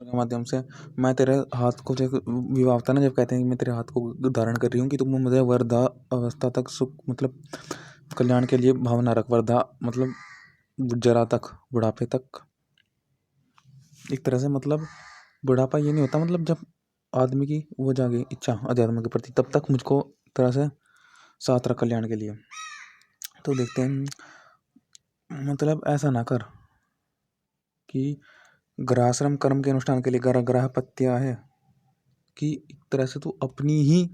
के माध्यम से मैं तेरे हाथ को जब विवाह होता है ना, जब कहते हैं कि मैं तेरे हाथ को धारण कर रही हूँ कि तुम मुझे वरदा अवस्था तक सुख मतलब कल्याण के लिए भावना रख, वरदा मतलब जरा तक, बुढ़ापे तक। एक तरह से मतलब बुढ़ापा ये नहीं होता, मतलब जब आदमी की वो जागे इच्छा अध्यात्म के प्रति, तब तक मुझको तरह से साथ रख कल्याण के लिए। तो देखते हैं, मतलब ऐसा ना कर कि ग्रहाश्रम कर्म के अनुष्ठान के लिए ग्रह ग्रह पत्या है कि एक तरह से तू अपनी ही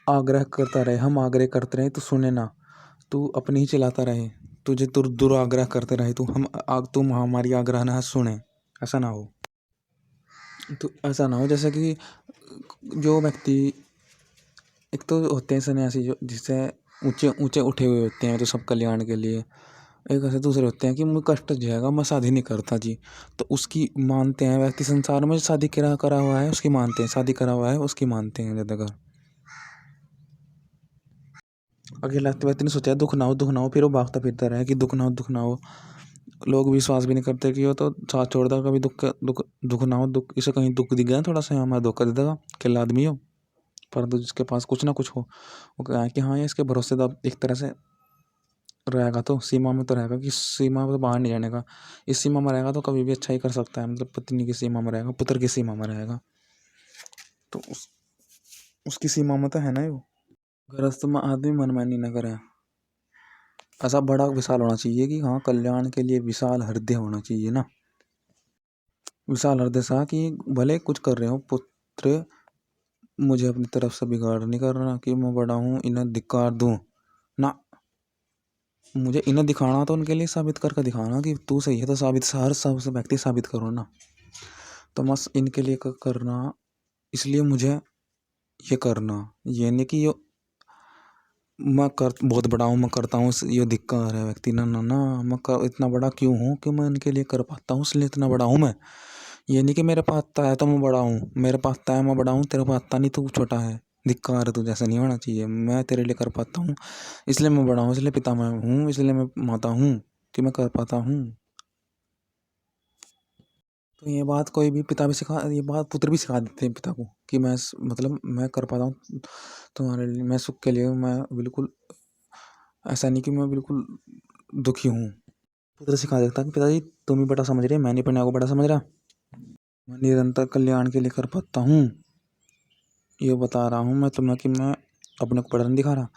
आग्रह करता रहे, हम आग्रह करते रहे तो सुने ना, तू अपनी ही चलाता रहे, तुझे दुराग्रह करते रहे तो तुम हमारी आग्रह ना सुने, ऐसा ना हो। तो ऐसा ना हो जैसे कि जो व्यक्ति, एक तो होते हैं सन्यासी जो जिससे ऊंचे ऊंचे उठे हुए होते हैं तो सब कल्याण के लिए, एक ऐसे दूसरे होते हैं कि मुझे कष्ट जाएगा मैं शादी नहीं करता जी, तो उसकी मानते हैं व्यक्ति संसार में शादी करा करा हुआ है उसकी मानते हैं, शादी करा हुआ है उसकी मानते हैं ज़्यादातर। अकेला व्यक्ति ने सोचा दुख ना हो दुख ना हो, फिर वो भागता फिरता रहे कि दुख ना हो दुख ना हो। लोग विश्वास भी नहीं करते कि वो तो साथ छोड़ता, कभी दुख दुख ना हो, दुख इसे कहीं दुख दिख गया थोड़ा सा हमारा धोखा दे देगा, अकेला आदमी हो। परंतु जिसके पास कुछ ना कुछ हो, वो कहा है कि हाँ ये इसके भरोसे तो अब एक तरह से रहेगा, तो सीमा में तो रहेगा कि सीमा से बाहर नहीं जाने का, इस सीमा में रहेगा तो कभी भी अच्छा ही कर सकता है, मतलब पत्नी की सीमा में रहेगा, पुत्र की सीमा में रहेगा, तो उसकी सीमा में तो है ना वो। गृहस्थ में आदमी मनमानी न करे, ऐसा बड़ा विशाल होना चाहिए कि हाँ कल्याण के लिए विशाल हृदय होना चाहिए ना, विशाल हृदय सा कि भले कुछ कर रहे हो पुत्र, मुझे अपनी तरफ से बिगाड़ नहीं करना कि मैं बड़ा हूँ इन्हें धिक्कार दूँ ना, मुझे इन्हें दिखाना तो उनके लिए साबित करके दिखाना कि तू सही है, तो साबित हर सब से व्यक्ति साबित करो ना, तो बस इनके लिए करना, इसलिए मुझे ये करना, ये नहीं कि ये मैं कर बहुत बड़ा हूँ मैं करता हूँ ये धिक्कार है व्यक्ति, ना ना ना, इतना बड़ा क्यों हूँ कि मैं इनके लिए कर पाता हूँ इसलिए इतना बड़ा हूँ मैं, ये नहीं कि मेरे पास आता है तो मैं बड़ा हूँ, मेरे पास आता है मैं बड़ा हूँ, तेरे पास आता नहीं तू छोटा है, धिक्कार है, तू जैसा नहीं होना चाहिए, मैं तेरे लिए कर पाता हूँ इसलिए मैं बड़ा हूँ, इसलिए पिता मैं हूँ, इसलिए मैं माता हूँ कि मैं कर पाता हूँ। तो ये बात कोई भी पिता भी सिखा, ये बात पुत्र भी सिखा देते हैं पिता को कि मैं मतलब मैं कर पाता हूँ तुम्हारे लिए, मैं सुख के लिए हूँ, मैं बिल्कुल ऐसा नहीं कि मैं बिल्कुल दुखी हूँ। पुत्र सिखा देता कि पिताजी तुम ही बड़ा समझ रहे, मैं नहीं अपने आप को बड़ा समझ रहा, मैं निरंतर कल्याण के लिए कर पाता हूँ, ये बता रहा हूँ मैं तुम्हें कि मैं अपने को बड़ा नहीं दिखा रहा,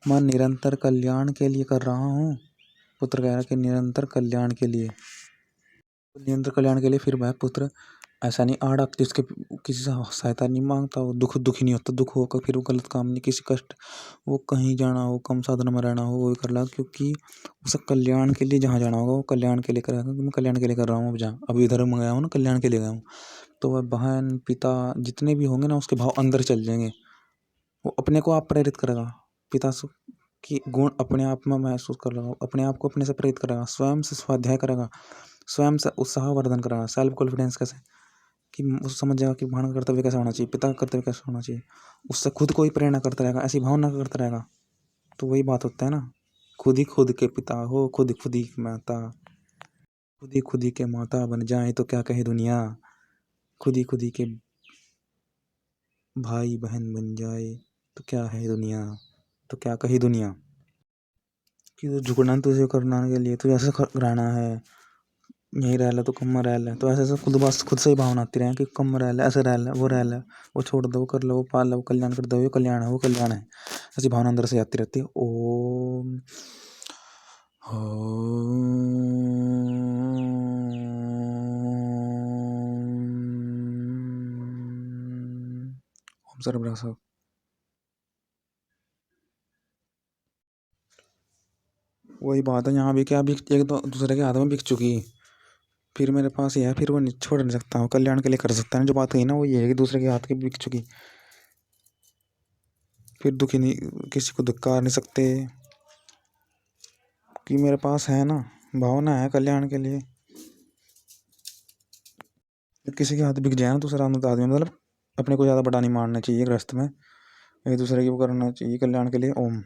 मैं निरंतर कल्याण के लिए कर रहा हूँ। पुत्र कह रहा कि निरंतर कल्याण के लिए, निरंतर कल्याण के लिए, फिर वह पुत्र ऐसा नहीं आड़ा जिसके किसी से सहायता नहीं मांगता, वो दुखी नहीं होता, दुख होकर फिर वो गलत काम नहीं, किसी कष्ट वो कहीं जाना हो, कम साधन में रहना हो, वो कर ला, क्योंकि उसे कल्याण के लिए जहाँ जाना होगा वो कल्याण के लिए करेगा, क्योंकि मैं कल्याण के लिए कर रहा हूँ, अब जहाँ अभी इधर मैं गया हूँ ना कल्याण के लिए गया हूँ, तो वह बहन पिता जितने भी होंगे ना उसके भाव अंदर चल जाएंगे, वो अपने को आप प्रेरित करेगा, पिता की गुण अपने आप में महसूस कर रहा, अपने आप को अपने से प्रेरित करेगा, स्वयं से स्वाध्याय करेगा, स्वयं से उत्साहवर्धन करेगा, सेल्फ कॉन्फिडेंस कैसे कि वो समझ जाएगा कि भावना का कर्तव्य कैसा होना चाहिए, पिता का कर्तव्य कैसा होना चाहिए, उससे खुद को ही प्रेरणा करता रहेगा, ऐसी भावना करता रहेगा। तो वही बात होता है ना, खुद ही खुद के पिता हो, खुद ही माता, खुद ही के माता बन जाए तो क्या कहे दुनिया, खुद ही के भाई बहन बन जाए तो क्या है दुनिया, तो क्या कही दुनिया, कि तो झुकना तुझे करना के लिए तो ऐसा रहना है, यहीं रह ले तो कम में रह ले, तो ऐसे ऐसे खुद बस खुद से ही भावना आती रहे कि कम में रह ले, ऐसे रह ले, वो रह ले, वो छोड़ दो, वो कर लो, वो पाल लो, वो कल्याण कर दो, ये कल्याण है, वो कल्याण है, ऐसी भावना अंदर से आती रहती है। ओम ओम सर्वनाश। वही बात है, यहाँ भी क्या, अभी एक तो दूसरे के हाथ में बिक चुकी, फिर मेरे पास ये है, फिर वो छोड़ नहीं सकता हूँ, कल्याण के लिए कर सकता है ना, जो बात कही ना वो ये है कि दूसरे के हाथ की बिक चुकी, फिर दुखी नहीं, किसी को धिक्कार नहीं सकते, कि मेरे पास है ना भावना है कल्याण के लिए, किसी के हाथ बिक जाए ना दूसरा आदमी, मतलब अपने को ज़्यादा बड़ा नहीं मानना चाहिए, ग्रस्त में एक दूसरे की वो करना चाहिए कल्याण के लिए। ओम।